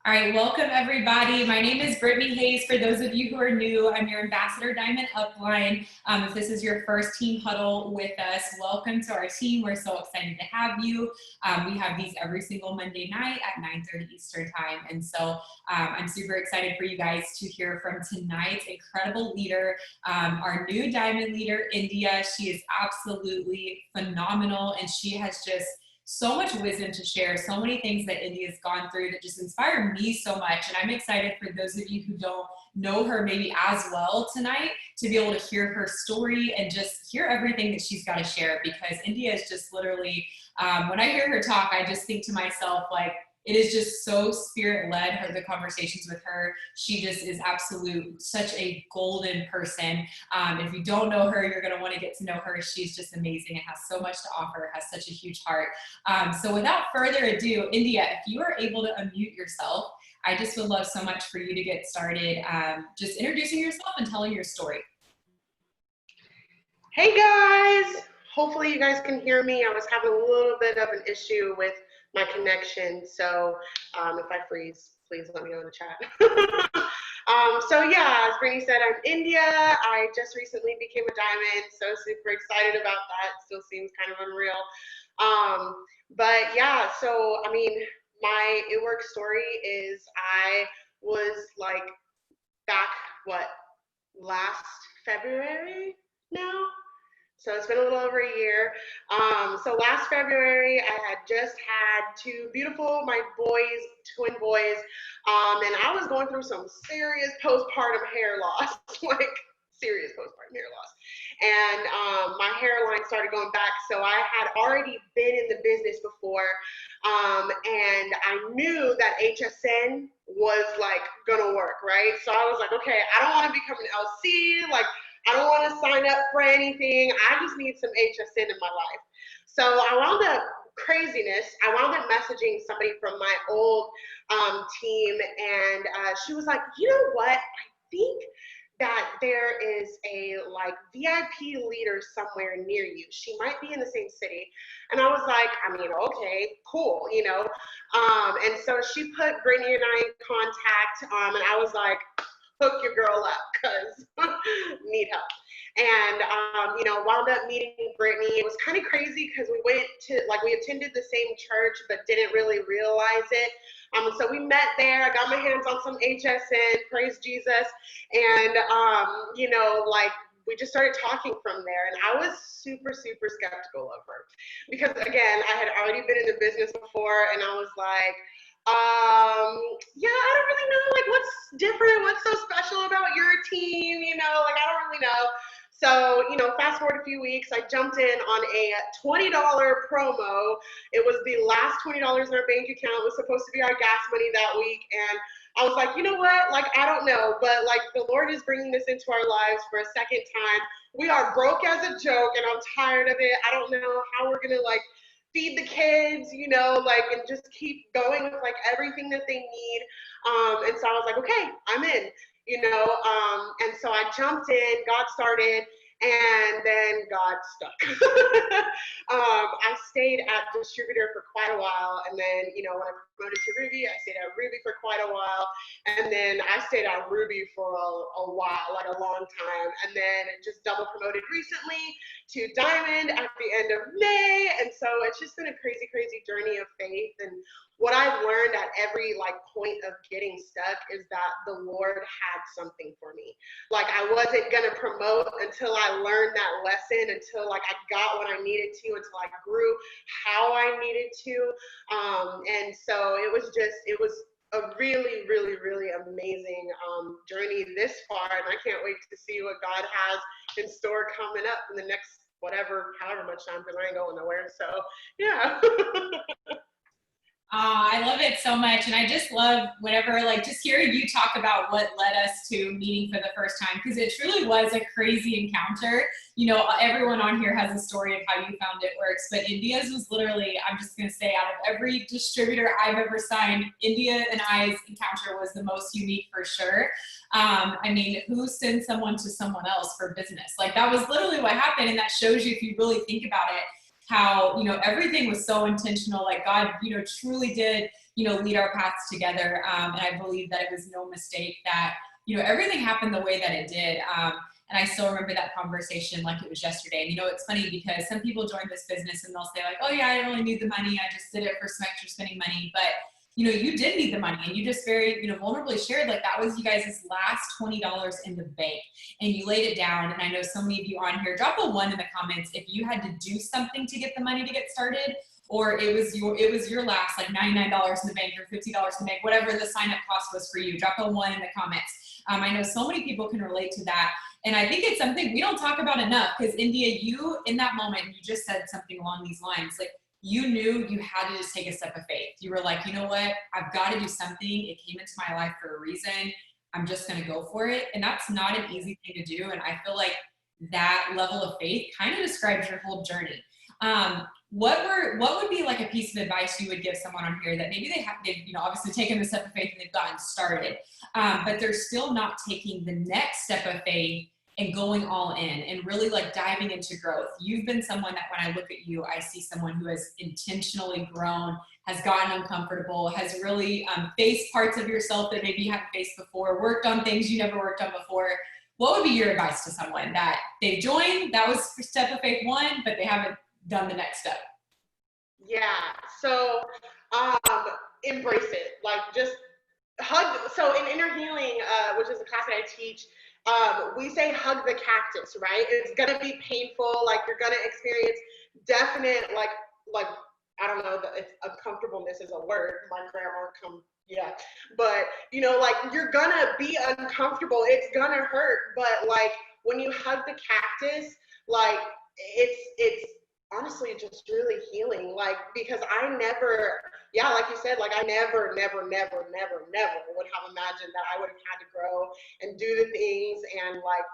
All right, welcome everybody. My name is Brittany Hayes. For those of you who are new, I'm your Ambassador Diamond Upline. If this is your first team huddle with us, welcome to our team. We're so excited to have you. We have these every single Monday night at 9:30 Eastern Time. And so I'm super excited for you guys to hear from tonight's incredible leader, our new Diamond leader, India. She is absolutely phenomenal, and she has just so much wisdom to share, so many things that India's gone through that just inspire me so much. And I'm excited for those of you who don't know her maybe as well tonight to be able to hear her story and just hear everything that she's got to share, because India is just literally, when I hear her talk, I just think to myself, like, it is just so spirit-led, the conversations with her. She just is such a golden person. If you don't know her, you're going to want to get to know her. She's just amazing and has so much to offer, has such a huge heart. So without further ado, India, if you are able to unmute yourself, I just would love so much for you to get started, just introducing yourself and telling your story. Hey guys, hopefully you guys can hear me. I was having a little bit of an issue with my connection, so if I freeze, please let me know in the chat. So yeah, as Brittany said, I'm India. I just recently became a diamond, so super excited about that. Still seems kind of unreal. But yeah, so I mean, my It Work story is I was like back, last February now? So it's been a little over a year. So last February, I had just had two beautiful, twin boys, and I was going through some serious postpartum hair loss, like serious postpartum hair loss. And my hairline started going back, so I had already been in the business before, and I knew that HSN was like gonna work, right? So I was like, okay, I don't want to become an LC, like I don't want to sign up for anything. I just need some HSN in my life. So I wound up messaging somebody from my old team, and she was like, you know what? I think that there is a like VIP leader somewhere near you. She might be in the same city. And I was like, I mean, okay, cool, you know. And so she put Brittany and I in contact, and I was like, hook your girl up because need help. And wound up meeting Brittany. It was kind of crazy because we attended the same church but didn't really realize it. So we met there. I got my hands on some HSN, praise Jesus, and we just started talking from there. And I was super, super skeptical of her because, again, I had already been in the business before, and I was like, yeah, I don't really know, like, what's different, what's so special about your team, like, I don't really know. So, fast forward a few weeks, I jumped in on a $20 promo. It was the last $20 in our bank account. It was supposed to be our gas money that week, and I was like, you know what, like, I don't know, but, like, the Lord is bringing this into our lives for a second time. We are broke as a joke, and I'm tired of it. I don't know how we're gonna, like, feed the kids, and just keep going with like everything that they need. And so I was like, okay, I'm in, and so I jumped in, got started, and then got stuck. I stayed at distributor for quite a while, and then, when I promoted to Ruby, I stayed at Ruby for quite a while, and then I stayed at Ruby for a while, like a long time, and then just double promoted recently to Diamond at the end of May, and so it's just been a crazy, crazy journey of faith. And what I've learned at every point of getting stuck is that the Lord had something for me. Like, I wasn't gonna promote until I learned that lesson, until like I got what I needed to, until I grew how I needed to. And so it was a really, really, really amazing journey this far, and I can't wait to see what God has in store coming up in the next however much time, because I ain't going nowhere. So yeah. I love it so much. And I just love just hearing you talk about what led us to meeting for the first time, because it truly was a crazy encounter. Everyone on here has a story of how you found It Works, but India's was literally, I'm just going to say, out of every distributor I've ever signed, India and I's encounter was the most unique for sure. I mean, who sends someone to someone else for business? Like, that was literally what happened. And that shows you, if you really think about it, how, everything was so intentional. Like, God, truly did lead our paths together. And I believe that it was no mistake that, everything happened the way that it did. And I still remember that conversation like it was yesterday. And it's funny because some people join this business and they'll say like, oh yeah, I don't really need the money. I just did it for some extra spending money. But you did need the money, and you just very, vulnerably shared like that was you guys' last $20 in the bank, and you laid it down. And I know so many of you on here, drop a 1 in the comments if you had to do something to get the money to get started, or it was your last like $99 in the bank or $50 in the bank, whatever the sign up cost was for you. Drop a 1 in the comments. I know so many people can relate to that. And I think it's something we don't talk about enough, because India, you in that moment, you just said something along these lines, like you knew you had to just take a step of faith. You were like, you know what, I've got to do something. It came into my life for a reason. I'm just going to go for it. And that's not an easy thing to do. And I feel like that level of faith kind of describes your whole journey. What would be like a piece of advice you would give someone on here that maybe they've obviously taken the step of faith and they've gotten started, but they're still not taking the next step of faith and going all in and really like diving into growth? You've been someone that when I look at you, I see someone who has intentionally grown, has gotten uncomfortable, has really faced parts of yourself that maybe you haven't faced before, worked on things you never worked on before. What would be your advice to someone that they've joined, that was step of faith 1, but they haven't done the next step? Yeah. So embrace it. Like just hug. So in inner healing, which is a class that I teach, we say hug the cactus, right? It's gonna be painful. Like you're gonna experience definite like I don't know if uncomfortableness is a word. My grammar come yeah, but like you're gonna be uncomfortable. It's gonna hurt, but like when you hug the cactus, like it's honestly just really healing, like because I never, yeah, like you said, like I never would have imagined that I would have had to grow and do the things and like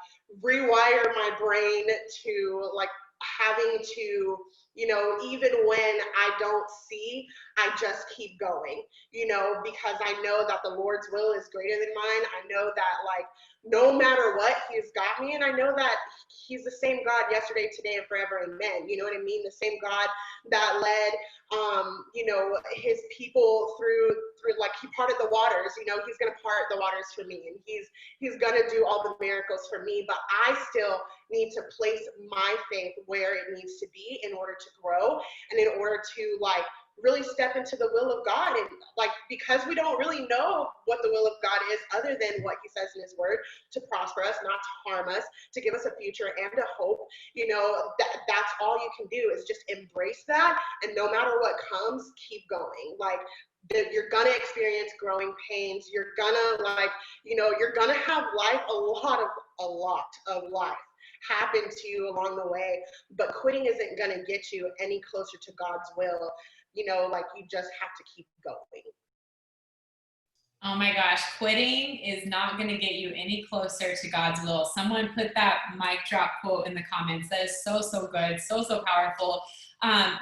rewire my brain to like having to, even when I don't see, I just keep going, because I know that the Lord's will is greater than mine. I know that like no matter what, He's got me, and I know that He's the same God yesterday, today, and forever. Amen. You know what I mean? The same God that led, His people through like He parted the waters. He's gonna part the waters for me, and He's gonna do all the miracles for me. But I still need to place my faith where it needs to be in order to grow and in order to like really step into the will of God. And like because we don't really know what the will of God is other than what He says in His word, to prosper us, not to harm us, to give us a future and a hope, that's all you can do is just embrace that, and no matter what comes, keep going. Like you're gonna experience growing pains, you're gonna you're gonna have a lot of life happen to you along the way, but quitting isn't gonna get you any closer to God's will. Like you just have to keep going. Oh my gosh, quitting is not going to get you any closer to God's will. Someone put that mic drop quote in the comments. That is so, so good. So, so powerful.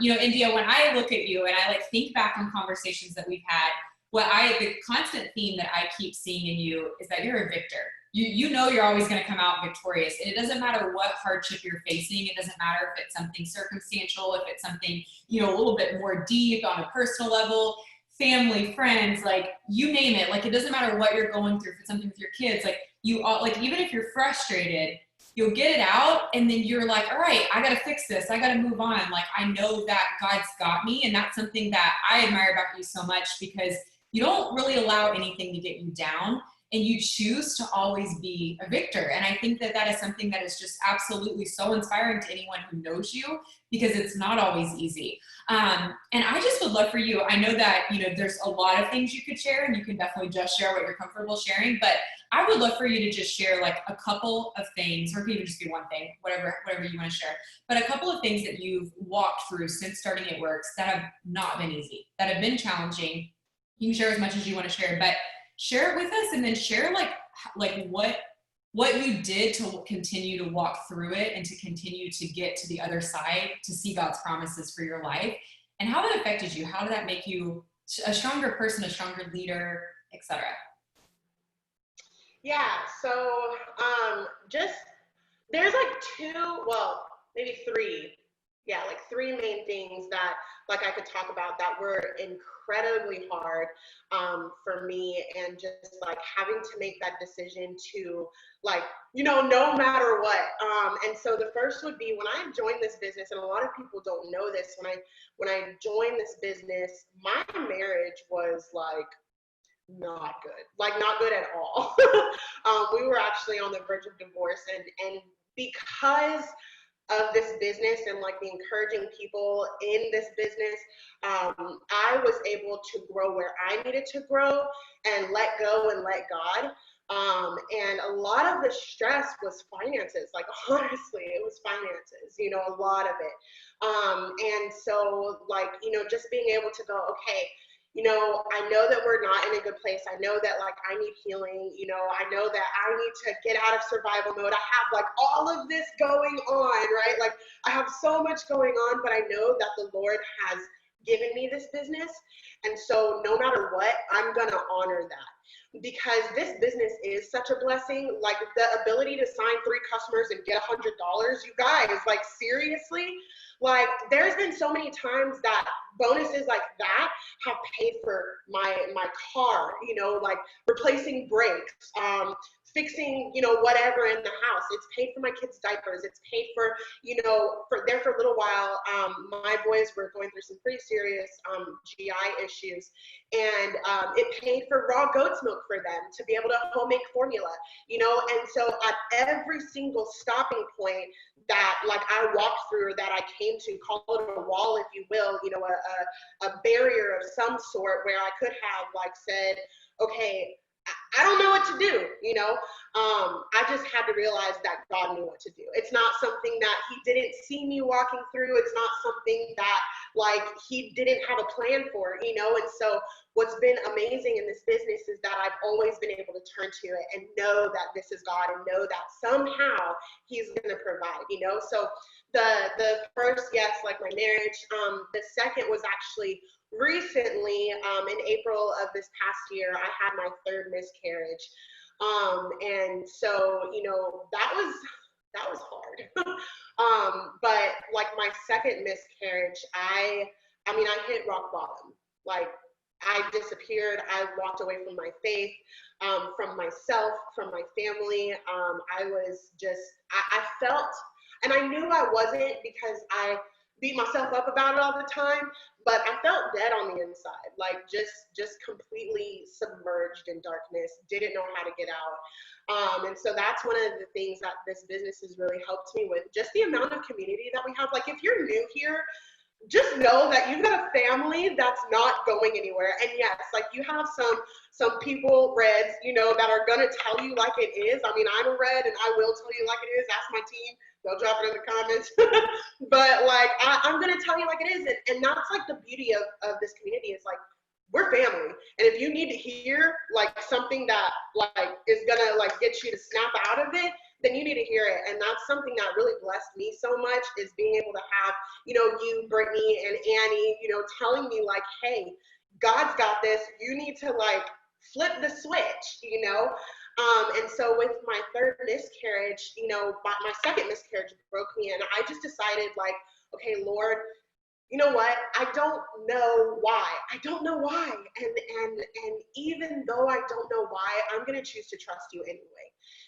India, when I look at you and I like think back on conversations that we've had, the constant theme that I keep seeing in you is that you're a victor. You know you're always going to come out victorious. And it doesn't matter what hardship you're facing. It doesn't matter if it's something circumstantial, if it's something, a little bit more deep on a personal level, family, friends, like you name it. Like it doesn't matter what you're going through, if it's something with your kids, like even if you're frustrated, you'll get it out and then you're like, all right, I got to fix this. I got to move on. Like I know that God's got me. And that's something that I admire about you so much, because you don't really allow anything to get you down, and you choose to always be a victor. And I think that is something that is just absolutely so inspiring to anyone who knows you, because it's not always easy. And I just would love for you, I know that, there's a lot of things you could share, and you can definitely just share what you're comfortable sharing, but I would love for you to just share like a couple of things, or it could even just be one thing, whatever you want to share, but a couple of things that you've walked through since starting It Works that have not been easy, that have been challenging. You can share as much as you want to share, but share it with us, and then share like what you did to continue to walk through it and to continue to get to the other side, to see God's promises for your life, and how that affected you. How did that make you a stronger person, a stronger leader, etc.? Yeah, so just there's like well, maybe three. Yeah, like three main things that like I could talk about that were incredibly hard for me, and just like having to make that decision to like, no matter what. And so the first would be when I joined this business, and a lot of people don't know this, when I joined this business, my marriage was like not good, like not good at all. We were actually on the verge of divorce, and because of this business and like the encouraging people in this business, I was able to grow where I needed to grow and let go and let God. And a lot of the stress was finances. Like honestly, it was finances, a lot of it. And so like, just being able to go, okay, I know that we're not in a good place. I know that like I need healing. I know that I need to get out of survival mode. I have like all of this going on, right? Like I have so much going on, but I know that the Lord has given me this business. And so no matter what, I'm going to honor that, because this business is such a blessing. Like the ability to sign 3 customers and get $100, you guys, like seriously, like there's been so many times that bonuses like that have paid for my car, like replacing brakes, fixing, whatever in the house. It's paid for my kids' diapers. It's paid for, for a little while, my boys were going through some pretty serious GI issues, and it paid for raw goat's milk for them to be able to home make formula, and so at every single stopping point that like I walked through, or that I came to, call it a wall if you will, a barrier of some sort, where I could have like said, okay, I don't know what to do, I just had to realize that God knew what to do. It's not something that he didn't see me walking through. It's not something that like he didn't have a plan for, and so what's been amazing in this business is that I've always been able to turn to it and know that this is God, and know that somehow he's going to provide, so the first, yes, like my marriage. The second was actually recently, in April of this past year, I had my 3rd miscarriage. And so, that was hard. But like my 2nd miscarriage, I mean, I hit rock bottom. Like I disappeared. I walked away from my faith, from myself, from my family. I was just, I felt, and I knew I wasn't, because I beat myself up about it all the time, but I felt dead on the inside, like just completely submerged in darkness, didn't know how to get out. And so that's one of the things that this business has really helped me with, just the amount of community that we have. Like if you're new here, just know that you've got a family that's not going anywhere. And yes, like you have some people, Reds, that are gonna tell you like it is. I mean, I'm a Red and I will tell you like it is. Ask my team, they'll drop it in the comments. But like I'm gonna tell you like it is. And that's like the beauty of this community, is like we're family. And if you need to hear like something that like is gonna like get you to snap out of it, then you need to hear it. And that's something that really blessed me so much, is being able to have, you, Brittany, and Annie, telling me like, hey, God's got this. You need to like flip the switch. And so with my 3rd miscarriage, my 2nd miscarriage broke me, and I just decided like, okay, Lord, you know what? I don't know why. I don't know why. And even though I don't know why, I'm going to choose to trust you anyway.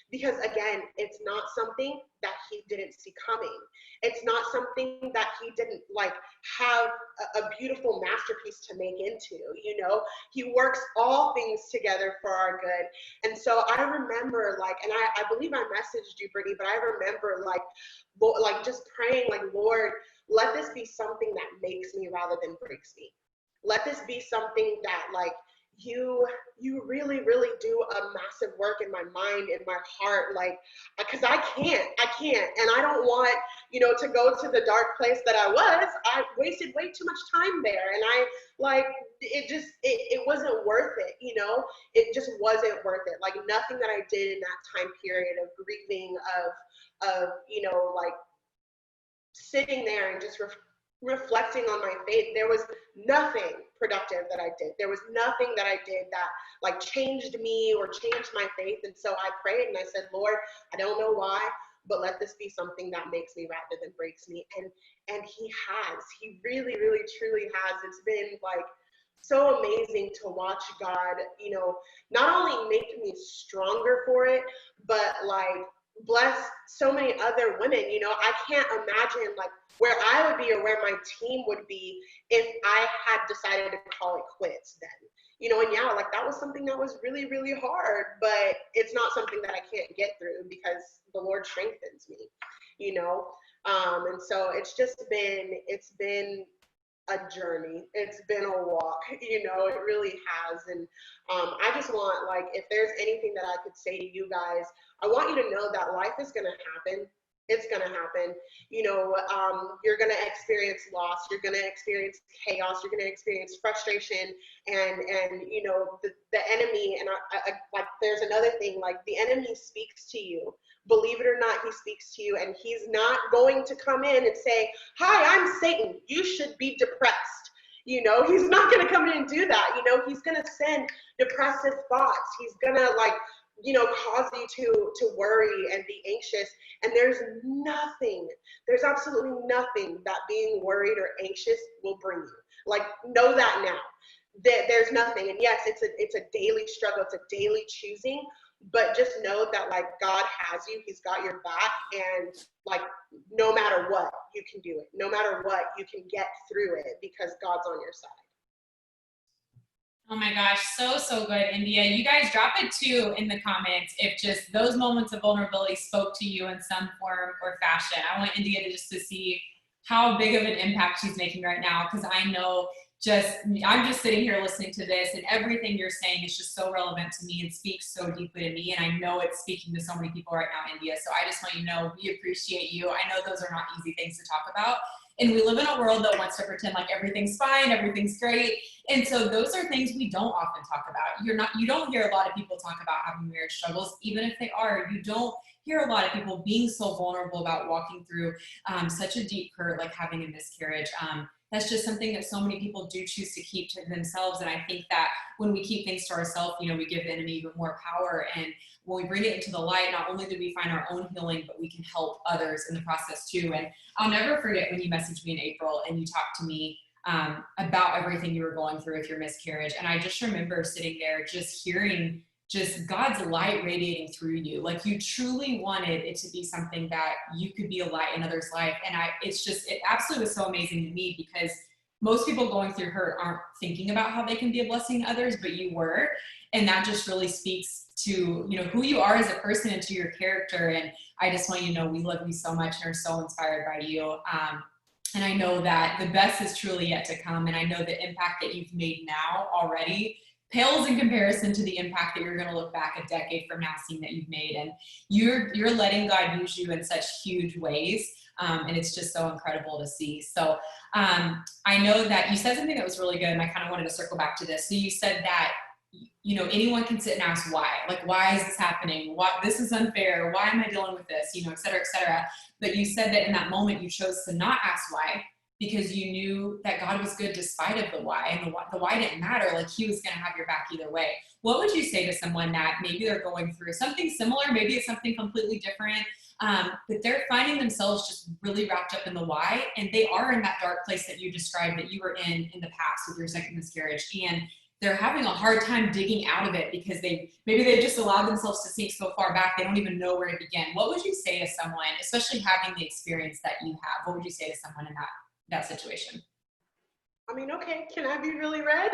Because again, it's not something that he didn't see coming. It's not something that he didn't like have a beautiful masterpiece to make into, he works all things together for our good. And so I remember like, and I believe I messaged you, Brittany, but I remember like just praying like, Lord, let this be something that makes me rather than breaks me. Let this be something that like you really, really do a massive work in my mind, in my heart, like, because I can't, and I don't want, to go to the dark place that I was. I wasted way too much time there, and I like, it wasn't worth it, it just wasn't worth it. Like nothing that I did in that time period of grieving, of like sitting there and just reflecting on my faith, there was nothing productive that I did. There was nothing that I did that like changed me or changed my faith. And so I prayed and I said, Lord, I don't know why, but let this be something that makes me rather than breaks me. And he has. He really, really, truly has. It's been like so amazing to watch God, you know, not only make me stronger for it, but like bless so many other women. You know, I can't imagine like where I would be or where my team would be if I had decided to call it quits then. You know, and yeah, like that was something that was really, really hard, but it's not something that I can't get through because the Lord strengthens me, you know. And so it's been a journey. It's been a walk, you know, it really has. And I just want, like, if there's anything that I could say to you guys, I want you to know that life is going to happen. It's going to happen. You know, you're going to experience loss. You're going to experience chaos. You're going to experience frustration and you know, the enemy. And like, there's another thing, like the enemy speaks to you. Believe it or not, he speaks to you, and he's not going to come in and say, hi, I'm Satan, you should be depressed. You know, he's not going to come in and do that. You know, he's going to send depressive thoughts. He's going to, like, you know, cause you to worry and be anxious. And there's absolutely nothing that being worried or anxious will bring you. Like, know that now. There's nothing. And yes, it's a daily struggle. It's a daily choosing. But just know that, like, God has you. He's got your back. And, like, no matter what, you can do it. No matter what, you can get through it because God's on your side. Oh my gosh, so good, India. You guys drop it too in the comments if just those moments of vulnerability spoke to you in some form or fashion. I want India to see how big of an impact she's making right now, because I know I'm just sitting here listening to this, and everything you're saying is just so relevant to me and speaks so deeply to me, and I know it's speaking to so many people right now, India. So I just want you to know we appreciate you. I know those are not easy things to talk about, and we live in a world that wants to pretend like everything's fine, everything's great, and so those are things we don't often talk about. You don't hear a lot of people talk about having marriage struggles. Even if they are, you don't hear a lot of people being so vulnerable about walking through such a deep hurt like having a miscarriage. That's just something that so many people do choose to keep to themselves. And I think that when we keep things to ourselves, you know, we give the enemy even more power. And when we bring it into the light, not only do we find our own healing, but we can help others in the process too. And I'll never forget when you messaged me in April and you talked to me about everything you were going through with your miscarriage. And I just remember sitting there just hearing just God's light radiating through you. Like you truly wanted it to be something that you could be a light in others' life. And it absolutely was so amazing to me, because most people going through hurt aren't thinking about how they can be a blessing to others, but you were. And that just really speaks to, you know, who you are as a person and to your character. And I just want you to know we love you so much and are so inspired by you. And I know that the best is truly yet to come. And I know the impact that you've made now already pales in comparison to the impact that you're going to look back a decade from now seeing that you've made. And you're letting God use you in such huge ways. And it's just so incredible to see. So I know that you said something that was really good, and I kind of wanted to circle back to this. So you said that, you know, anyone can sit and ask why, like, why is this happening? Why this is unfair? Why am I dealing with this? You know, et cetera, et cetera. But you said that in that moment you chose to not ask why, because you knew that God was good despite of the why, and the why didn't matter. Like he was going to have your back either way. What would you say to someone that maybe they're going through something similar, maybe it's something completely different, but they're finding themselves just really wrapped up in the why, and they are in that dark place that you described that you were in the past with your second miscarriage, and they're having a hard time digging out of it because they've just allowed themselves to sink so far back they don't even know where to begin. What would you say to someone, especially having the experience that you have? What would you say to someone in that situation? I mean, okay, can I be really red?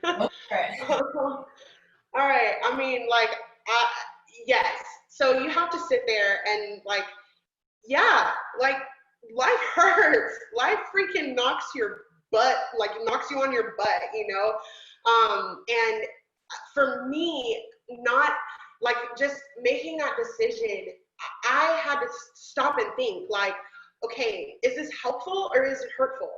Okay. All right. I mean, like, yes. So you have to sit there and, like, yeah, like, life hurts. Life freaking knocks your butt, like, knocks you on your butt, you know? And for me, not, like, just making that decision, I had to stop and think, like, okay, is this helpful or is it hurtful?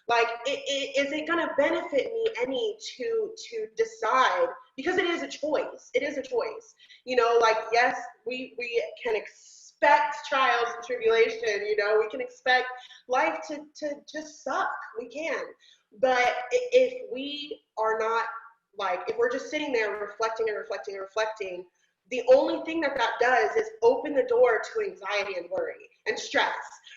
Like, is it going to benefit me any to decide? Because it is a choice. It is a choice. You know, like, yes, we can expect trials and tribulation. You know, we can expect life to just suck. We can. But if we are not, like, if we're just sitting there reflecting and reflecting and reflecting, the only thing that does is open the door to anxiety and worry and stress,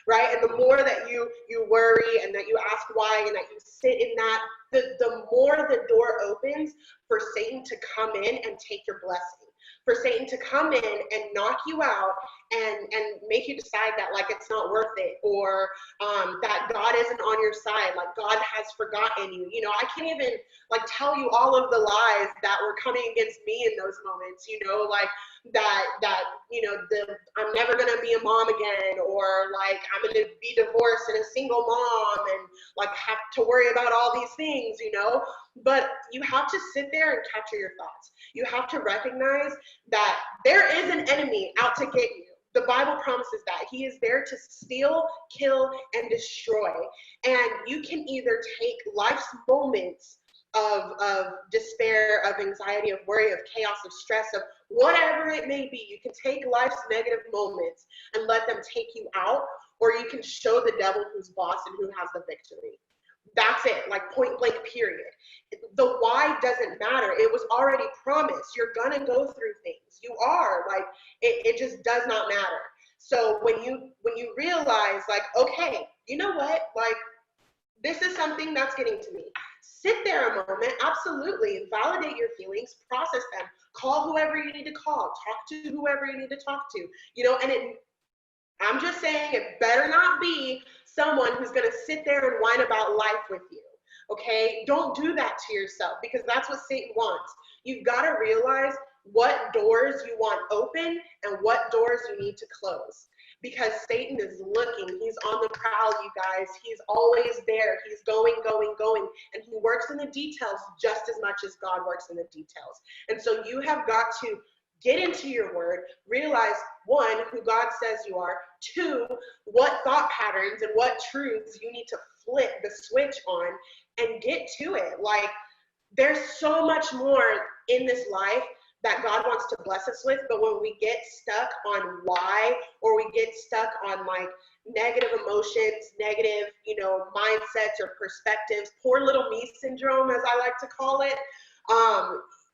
right? And the more that you worry and that you ask why and that you sit in that, the more the door opens for Satan to come in and take your blessing, for Satan to come in and knock you out and make you decide that like it's not worth it, or that God isn't on your side, like God has forgotten you. You know, I can't even like tell you all of the lies that were coming against me in those moments, you know, like that you know, I'm never gonna be a mom again, or like I'm gonna be divorced and a single mom and like have to worry about all these things, you know. But you have to sit there and capture your thoughts. You have to recognize that there is an enemy out to get you. The Bible promises that he is there to steal, kill, and destroy. And you can either take life's moments of despair, of anxiety, of worry, of chaos, of stress, of whatever it may be. You can take life's negative moments and let them take you out, or you can show the devil who's boss and who has the victory. That's it, like point blank, period. The why doesn't matter. It was already promised. You're gonna go through things. You are, like, it just does not matter. So when you realize, like, okay, you know what, like, this is something that's getting to me. Sit there a moment, absolutely, validate your feelings, process them, call whoever you need to call, talk to whoever you need to talk to, you know, and I'm just saying it better not be someone who's going to sit there and whine about life with you. Okay? Don't do that to yourself, because that's what Satan wants. You've got to realize what doors you want open and what doors you need to close. Because Satan is looking. He's on the prowl, you guys. He's always there. He's going. And he works in the details just as much as God works in the details. And so you have got to get into your word, realize, one, who God says you are, two, what thought patterns and what truths you need to flip the switch on, and get to it. Like, there's so much more in this life that God wants to bless us with, but when we get stuck on why, or we get stuck on like negative emotions, negative, you know, mindsets or perspectives, poor little me syndrome, as I like to call it,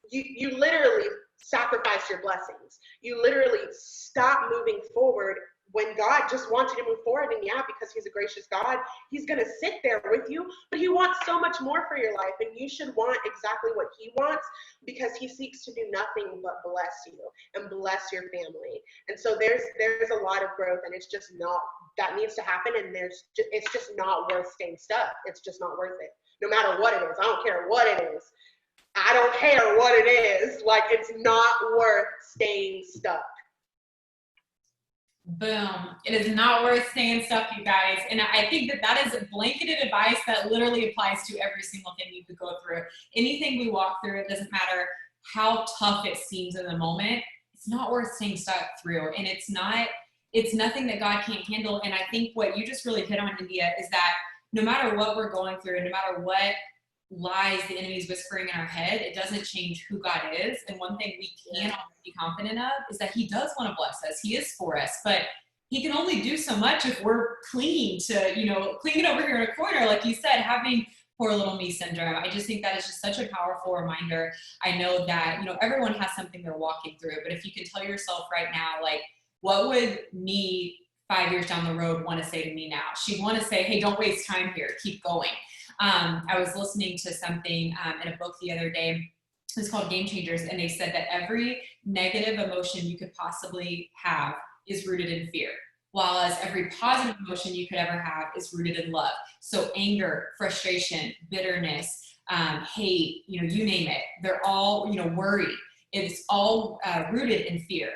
you literally sacrifice your blessings. You literally stop moving forward when God just wants you to move forward. And yeah, because he's a gracious God, he's going to sit there with you, but he wants so much more for your life. And you should want exactly what he wants, because he seeks to do nothing but bless you and bless your family. And so there's a lot of growth, and it's just not, that needs to happen. And it's just not worth staying stuck. It's just not worth it. No matter what it is. I don't care what it is. I don't care what it is. Like, it's not worth staying stuck. Boom. It is not worth staying stuck, you guys. And I think that is blanketed advice that literally applies to every single thing you could go through. Anything we walk through, it doesn't matter how tough it seems in the moment, it's not worth staying stuck through. And it's nothing that God can't handle. And I think what you just really hit on, India, is that no matter what we're going through, and no matter what lies the enemy is whispering in our head, it doesn't change who God is. And one thing we can be confident of is that he does want to bless us. He is for us, but he can only do so much if we're clinging over here in a corner, like you said, having poor little me syndrome. I just think that is just such a powerful reminder. I know that, everyone has something they're walking through, but if you can tell yourself right now, like, what would me 5 years down the road want to say to me now? She'd want to say, hey, don't waste time here. Keep going. I was listening to something in a book the other day. It's called Game Changers, and they said that every negative emotion you could possibly have is rooted in fear, while every positive emotion you could ever have is rooted in love. So anger, frustration, bitterness, hate, you name it. They're all, worry. It's all rooted in fear.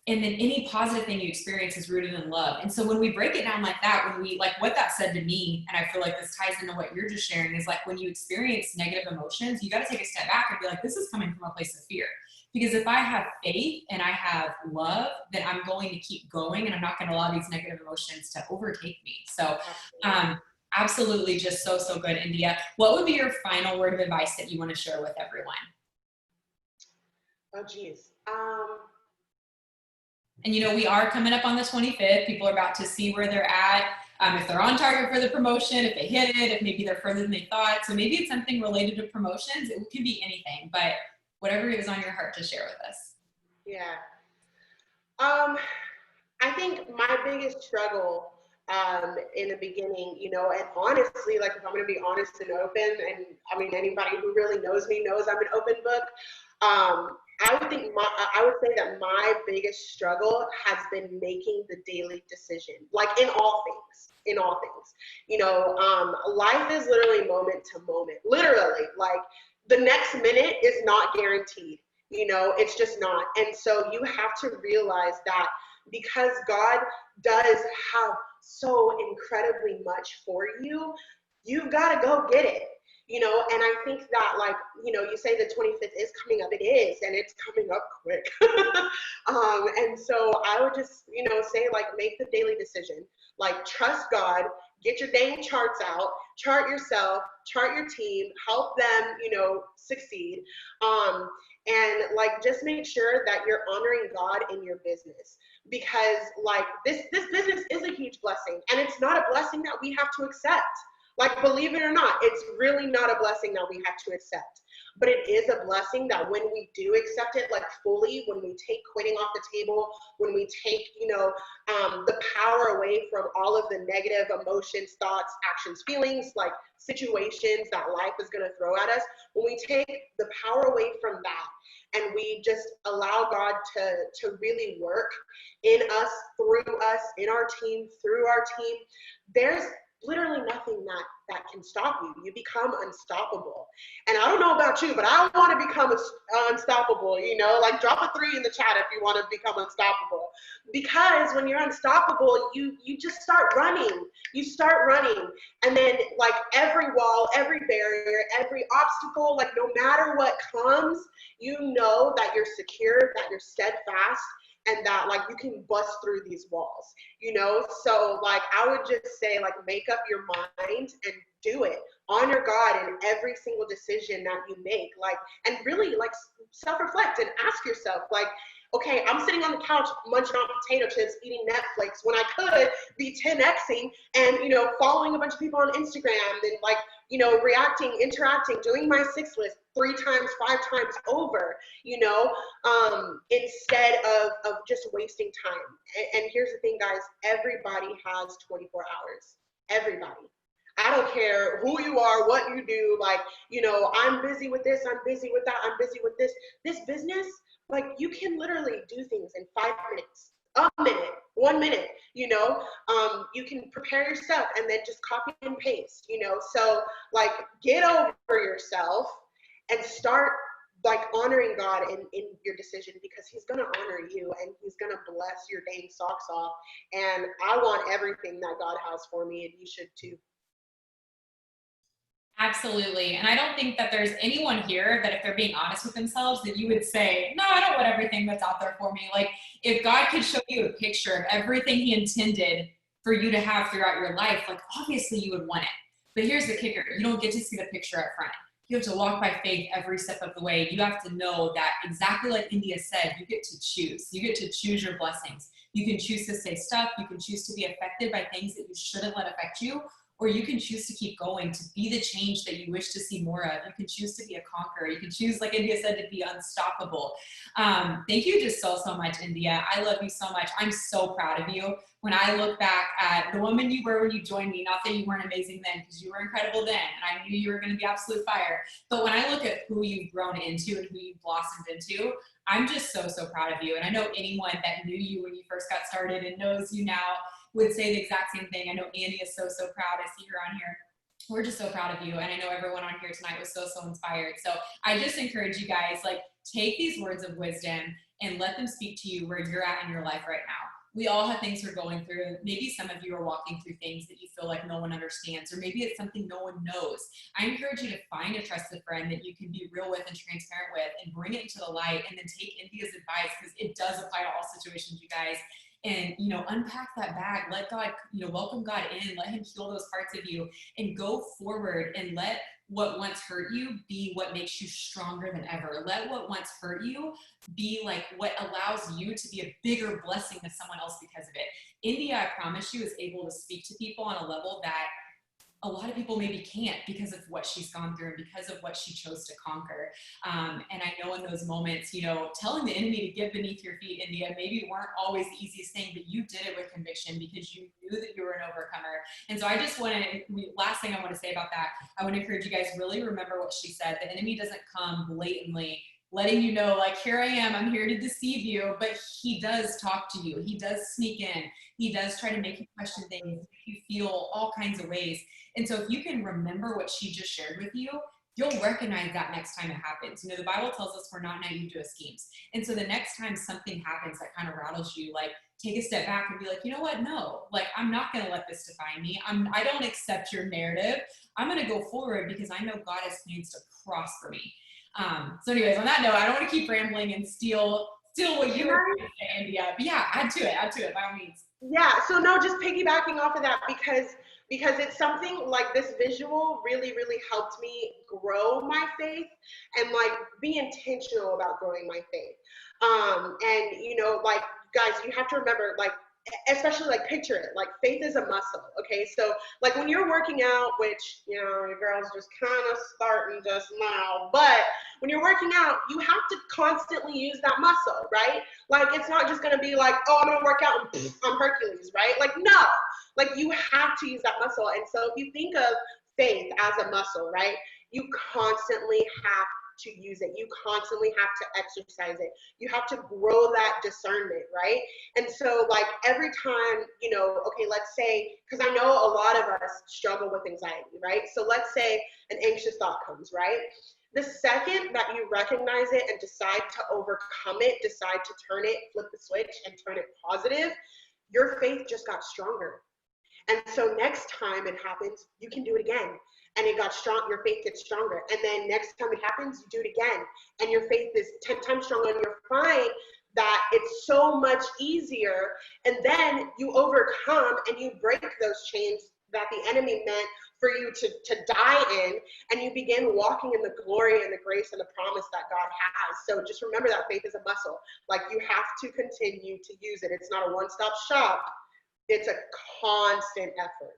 And then any positive thing you experience is rooted in love. And so when we break it down like that, when we, like what that said to me, and I feel like this ties into what you're just sharing, is like when you experience negative emotions, you got to take a step back and be like, this is coming from a place of fear. Because if I have faith and I have love, then I'm going to keep going, and I'm not going to allow these negative emotions to overtake me. So absolutely just so good, India. What would be your final word of advice that you want to share with everyone? Oh, geez. And we are coming up on the 25th. People are about to see where they're at, if they're on target for the promotion, if they hit it, if maybe they're further than they thought. So maybe it's something related to promotions. It can be anything, but whatever is on your heart to share with us. Yeah. I think my biggest struggle in the beginning, you know, and honestly, like if I'm going to be honest and open, and I mean, anybody who really knows me knows I'm an open book. I would say that my biggest struggle has been making the daily decision, like in all things, you know, life is literally moment to moment, literally, like the next minute is not guaranteed, you know, it's just not. And so you have to realize that because God does have so incredibly much for you, you've got to go get it. You know, and I think that, like, you know, you say the 25th is coming up. It is, and it's coming up quick. And so I would just, you know, say, like, make the daily decision. Like, trust God, get your dang charts out, chart yourself, chart your team, help them, you know, succeed. And like, just make sure that you're honoring God in your business, because like this business is a huge blessing, and it's not a blessing that we have to accept. Like, believe it or not, it's really not a blessing that we have to accept. But it is a blessing that when we do accept it, like fully, when we take quitting off the table, when we take, you know, the power away from all of the negative emotions, thoughts, actions, feelings, like situations that life is going to throw at us, when we take the power away from that and we just allow God to really work in us, through us, in our team, through our team, there's literally nothing that can stop you. You become unstoppable. And I don't know about you, but I want to become unstoppable, you know, like drop a 3 in the chat if you want to become unstoppable. Because when you're unstoppable, you just start running. You start running. And then like every wall, every barrier, every obstacle, like no matter what comes, you know that you're secure, that you're steadfast, and that like you can bust through these walls, you know? So like I would just say, like, make up your mind and do it. Honor God in every single decision that you make, like, and really like self-reflect and ask yourself, like, okay, I'm sitting on the couch munching on potato chips, eating Netflix, when I could be 10xing and, you know, following a bunch of people on Instagram and like, you know, reacting, interacting, doing my 6 list 3 times, 5 times over, you know, instead of just wasting time. And here's the thing, guys, everybody has 24 hours. Everybody. I don't care who you are, what you do, like, you know, I'm busy with this, I'm busy with that, I'm busy with this. This business, like, you can literally do things in 5 minutes, a minute, 1 minute, you know. You can prepare your stuff and then just copy and paste, you know. So, like, get over yourself and start like honoring God in your decision, because he's going to honor you and he's going to bless your dang socks off. And I want everything that God has for me, and you should too. Absolutely. And I don't think that there's anyone here that if they're being honest with themselves, that you would say, no, I don't want everything that's out there for me. Like if God could show you a picture of everything he intended for you to have throughout your life, like obviously you would want it. But here's the kicker. You don't get to see the picture up front. You have to walk by faith every step of the way. You have to know that exactly like India said, you get to choose. You get to choose your blessings. You can choose to stay stuck. You can choose to be affected by things that you shouldn't let affect you, or you can choose to keep going, to be the change that you wish to see more of. You can choose to be a conqueror. You can choose, like India said, to be unstoppable. Thank you just so much, India. I love you so much. I'm so proud of you. When I look back at the woman you were when you joined me, not that you weren't amazing then, because you were incredible then, and I knew you were going to be absolute fire. But when I look at who you've grown into and who you've blossomed into, I'm just so proud of you. And I know anyone that knew you when you first got started and knows you now would say the exact same thing. I know Annie is so proud. I see her on here. We're just so proud of you. And I know everyone on here tonight was so inspired. So I just encourage you guys, like, take these words of wisdom and let them speak to you where you're at in your life right now. We all have things we're going through. Maybe some of you are walking through things that you feel like no one understands, or maybe it's something no one knows. I encourage you to find a trusted friend that you can be real with and transparent with, and bring it into the light, and then take India's advice, because it does apply to all situations, you guys. And, you know, unpack that bag, let God, you know, welcome God in, let him heal those parts of you, and go forward, and let what once hurt you be what makes you stronger than ever. Let what once hurt you be like what allows you to be a bigger blessing to someone else because of it. India, I promise you, is able to speak to people on a level that a lot of people maybe can't because of what she's gone through and because of what she chose to conquer. And I know in those moments, you know, telling the enemy to get beneath your feet, India, maybe weren't always the easiest thing, but you did it with conviction because you knew that you were an overcomer. And so I just want to, last thing I want to say about that, I want to encourage you guys really remember what she said. The enemy doesn't come blatantly letting you know, like, here I am, I'm here to deceive you, but he does talk to you. He does sneak in. He does try to make you question things, make you feel all kinds of ways. And so if you can remember what she just shared with you, you'll recognize that next time it happens. You know, the Bible tells us we're not naive to his schemes. And so the next time something happens that kind of rattles you, like, take a step back and be like, you know what? No, like, I'm not going to let this define me. I don't accept your narrative. I'm going to go forward because I know God has plans to prosper me. So anyways, on that note, I don't want to keep rambling and steal what you were going to say, India. But yeah, add to it by all means. Yeah, so no, just piggybacking off of that because it's something like this visual really helped me grow my faith and like be intentional about growing my faith. And you know, like guys, you have to remember, like, especially like picture it, like faith is a muscle. Okay, so like when you're working out, which, you know, your girl's just kind of starting just now, but when you're working out, you have to constantly use that muscle, right? Like, it's not just going to be like, oh, I'm going to work out and I'm Hercules, right? Like, no, like you have to use that muscle. And so if you think of faith as a muscle, right, you constantly have to use it. You constantly have to exercise it. You have to grow that discernment, right? And so like every time, you know, okay, let's say, because I know a lot of us struggle with anxiety, right? So let's say an anxious thought comes, right? The second that you recognize it and decide to overcome it, decide to turn it, flip the switch and turn it positive, your faith just got stronger. And so next time it happens, you can do it again. And it got strong, your faith gets stronger. And then next time it happens, you do it again. And your faith is 10 times stronger, and you'll find that it's so much easier. And then you overcome and you break those chains that the enemy meant for you to die in, and you begin walking in the glory and the grace and the promise that God has. So just remember that faith is a muscle. Like, you have to continue to use it. It's not a one-stop shop. It's a constant effort.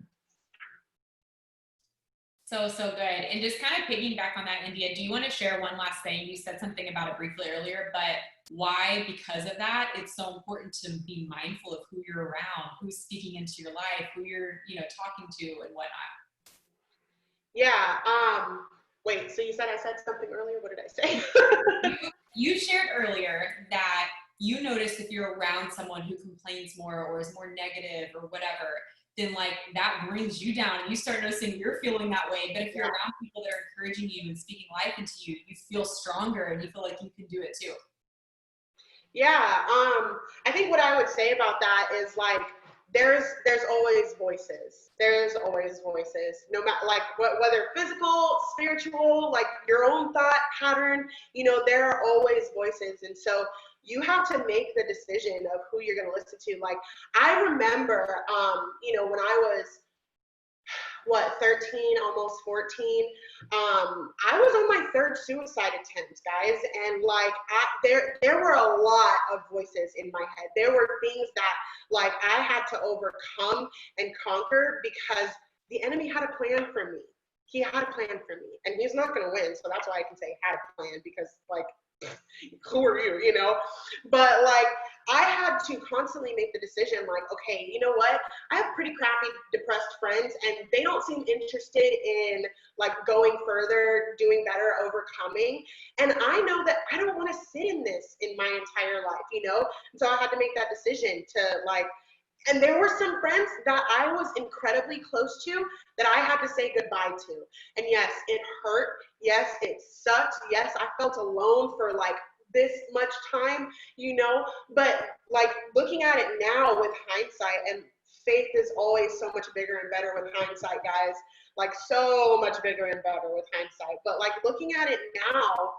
So good. And just kind of piggyback on that, India, do you want to share one last thing? You said something about it briefly earlier, but why, because of that, it's so important to be mindful of who you're around, who's speaking into your life, who you're, you know, talking to and whatnot. Yeah. Wait, so you said I said something earlier? What did I say? You shared earlier that you notice if you're around someone who complains more or is more negative or whatever, then like that brings you down and you start noticing you're feeling that way. But if you're around people that are encouraging you and speaking life into you, you feel stronger and you feel like you can do it too. Yeah, I think what I would say about that is like there's always voices. There's always voices. No matter like whether physical, spiritual, like your own thought pattern, you know, there are always voices. And so you have to make the decision of who you're going to listen to. Like, I remember, you know, when I was, 13, almost 14, I was on my third suicide attempt, guys. And like, there were a lot of voices in my head. There were things that like I had to overcome and conquer because the enemy had a plan for me. He had a plan for me, and he's not going to win. So that's why I can say had a plan, because like, who are you, you know? But like, I had to constantly make the decision, like, okay, you know what? I have pretty crappy, depressed friends, and they don't seem interested in like going further, doing better, overcoming. And I know that I don't want to sit in this in my entire life, you know? And so I had to make that decision to like, and there were some friends that I was incredibly close to that I had to say goodbye to. And yes, it hurt. Yes, it sucked. Yes, I felt alone for like this much time, you know, but like looking at it now with hindsight, and faith is always so much bigger and better with hindsight, guys, like so much bigger and better with hindsight. But like looking at it now,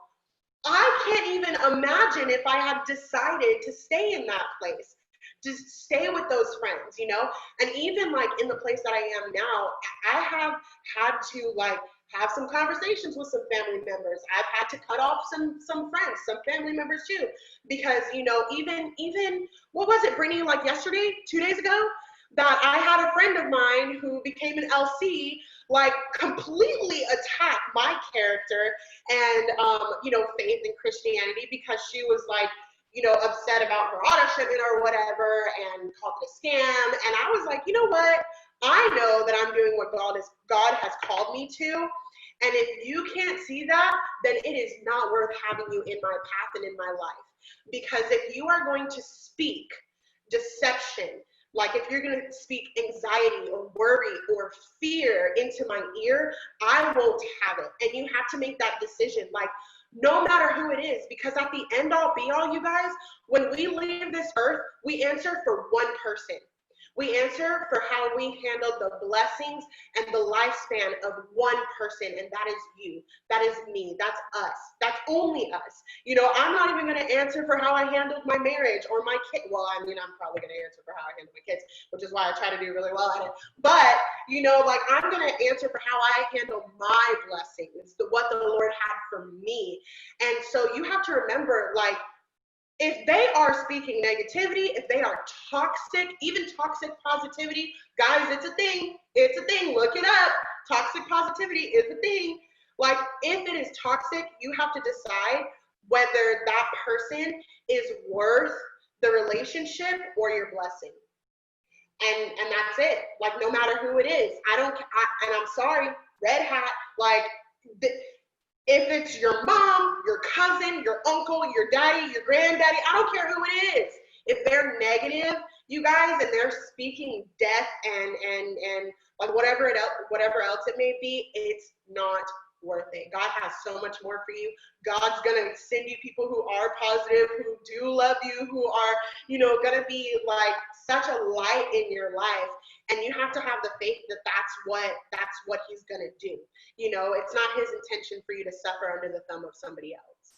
I can't even imagine if I had decided to stay in that place, just stay with those friends, you know? And even like in the place that I am now, I have had to like have some conversations with some family members. I've had to cut off some friends, some family members too, because, you know, even what was it, Brittany, like yesterday, 2 days ago, that I had a friend of mine who became an LC like completely attack my character and, faith in Christianity because she was like, upset about her auto shipment or whatever and called it a scam. And I was like, you know what? I know that I'm doing what God has called me to. And if you can't see that, then it is not worth having you in my path and in my life. Because if you are going to speak deception, like if you're going to speak anxiety or worry or fear into my ear, I won't have it. And you have to make that decision, like no matter who it is, because at the end all be all, you guys, when we leave this earth, we answer for one person. We answer for how we handled the blessings and the lifespan of one person, and that is you. That is me. That's us. That's only us. I'm not even going to answer for how I handled my marriage or my kid. Well, I mean, I'm probably going to answer for how I handle my kids, which is why I try to do really well at it. But, I'm going to answer for how I handle my blessings, what the Lord had for me. And so you have to remember, like, if they are speaking negativity, if they are toxic, even toxic positivity, guys, it's a thing. It's a thing. Look it up. Toxic positivity is a thing. Like, if it is toxic, you have to decide whether that person is worth the relationship or your blessing. And that's it. Like, no matter who it is. And I'm sorry, red hat, like, if it's your mom, your cousin, your uncle, your daddy, your granddaddy, I don't care who it is. If they're negative, you guys, and they're speaking death and like whatever else it may be, it's not worth it. God has so much more for you. God's gonna send you people who are positive, who do love you, who are, gonna be like such a light in your life. And you have to have the faith that that's what he's gonna do. It's not his intention for you to suffer under the thumb of somebody else.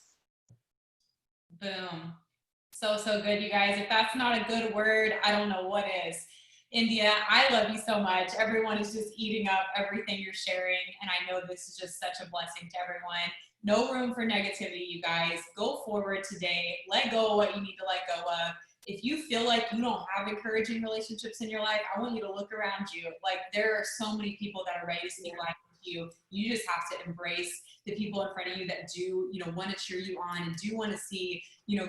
Boom. So good, you guys. If that's not a good word, I don't know what is. India, I love you so much. Everyone is just eating up everything you're sharing, and I know this is just such a blessing to everyone. No room for negativity, you guys. Go forward today. Let go of what you need to let go of. If you feel like you don't have encouraging relationships in your life, I want you to look around you. Like, there are so many people that are ready to speak life to you. You just have to embrace the people in front of you that do, want to cheer you on and do want to see,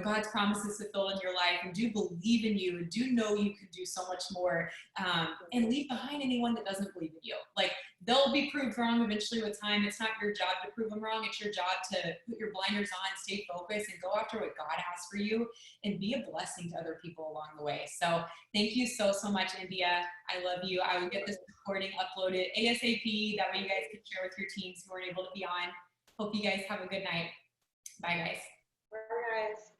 God's promises fulfilled in your life, and do believe in you and do know you can do so much more, and leave behind anyone that doesn't believe in you. Like, they'll be proved wrong eventually with time. It's not your job to prove them wrong. It's your job to put your blinders on, stay focused, and go after what God has for you and be a blessing to other people along the way. So thank you so much, India. I love you. I will get this recording uploaded ASAP. That way you guys can share with your teams who weren't able to be on. Hope you guys have a good night. Bye, guys. Bye, guys.